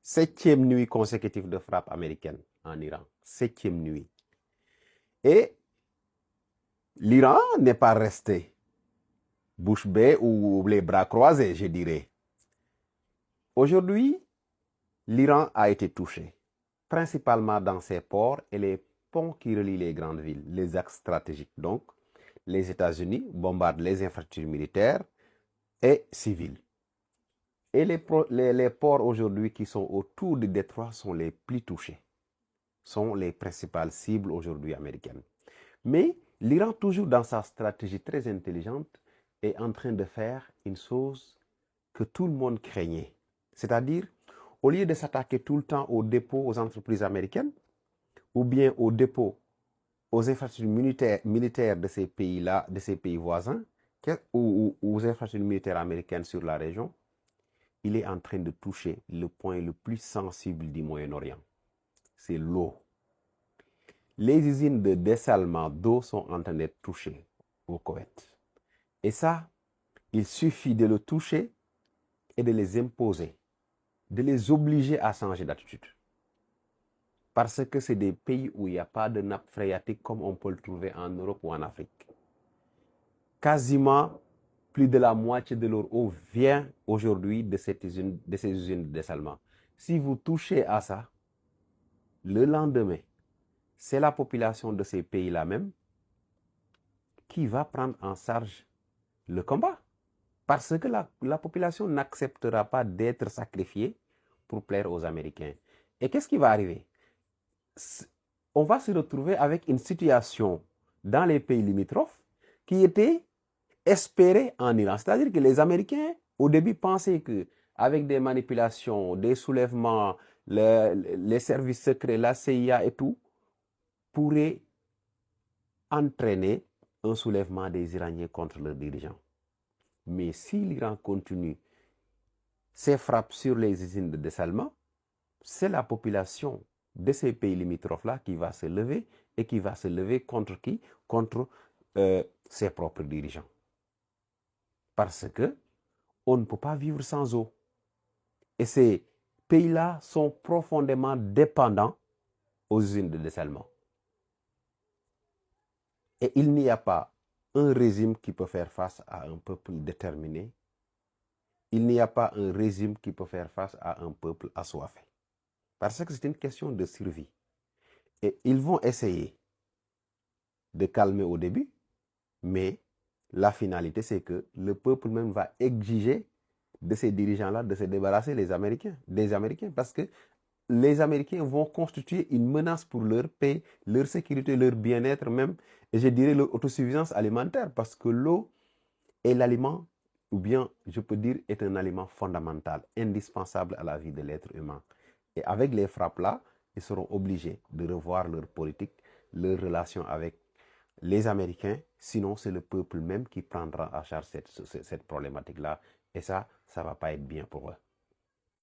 7e nuit consécutive de frappe américaine en Iran. 7e nuit. Et l'Iran n'est pas resté bouche bée ou les bras croisés, je dirais. Aujourd'hui, l'Iran a été touché, principalement dans ses ports et les ponts qui relient les grandes villes, les axes stratégiques. Donc, les États-Unis bombardent les infrastructures militaires et civiles. Et les ports aujourd'hui qui sont autour du détroit sont les plus touchés, sont les principales cibles aujourd'hui américaines. Mais l'Iran, toujours dans sa stratégie très intelligente, est en train de faire une chose que tout le monde craignait. C'est-à-dire, au lieu de s'attaquer tout le temps aux dépôts, aux entreprises américaines, ou bien aux dépôts, aux infrastructures militaires de ces pays-là, de ces pays voisins, ou aux infrastructures militaires américaines sur la région, il est en train de toucher le point le plus sensible du Moyen-Orient. C'est l'eau. Les usines de dessalement d'eau sont en train d'être touchées au Koweït. Et ça, il suffit de le toucher et de les imposer, de les obliger à changer d'attitude. Parce que c'est des pays où il n'y a pas de nappe phréatique comme on peut le trouver en Europe ou en Afrique. Quasiment plus de la moitié de leur eau vient aujourd'hui de ces usines de dessalement. Si vous touchez à ça, le lendemain, c'est la population de ces pays-là même qui va prendre en charge le combat. Parce que la population n'acceptera pas d'être sacrifiée pour plaire aux Américains. Et qu'est-ce qui va arriver? On va se retrouver avec une situation dans les pays limitrophes qui était espérée en Iran. C'est-à-dire que les Américains, au début, pensaient qu'avec des manipulations, des soulèvements, les services secrets, la CIA et tout, pourraient entraîner un soulèvement des Iraniens contre leurs dirigeants. Mais si l'Iran continue ses frappes sur les usines de dessalement, c'est la population de ces pays limitrophes-là qui va se lever et qui va se lever contre qui? Contre ses propres dirigeants. Parce que on ne peut pas vivre sans eau. Et ces pays-là sont profondément dépendants aux usines de dessalement. Et il n'y a pas un régime qui peut faire face à un peuple déterminé. Il n'y a pas un régime qui peut faire face à un peuple assoiffé. Parce que c'est une question de survie. Et ils vont essayer de calmer au début, mais la finalité, c'est que le peuple même va exiger de ces dirigeants-là de se débarrasser des Américains. Parce que les Américains vont constituer une menace pour leur paix, leur sécurité, leur bien-être même, et je dirais leur autosuffisance alimentaire, parce que l'eau est l'aliment, ou bien je peux dire est un aliment fondamental, indispensable à la vie de l'être humain. Et avec les frappes-là, ils seront obligés de revoir leur politique, leur relation avec les Américains, sinon c'est le peuple même qui prendra à charge cette problématique-là. Et ça ne va pas être bien pour eux.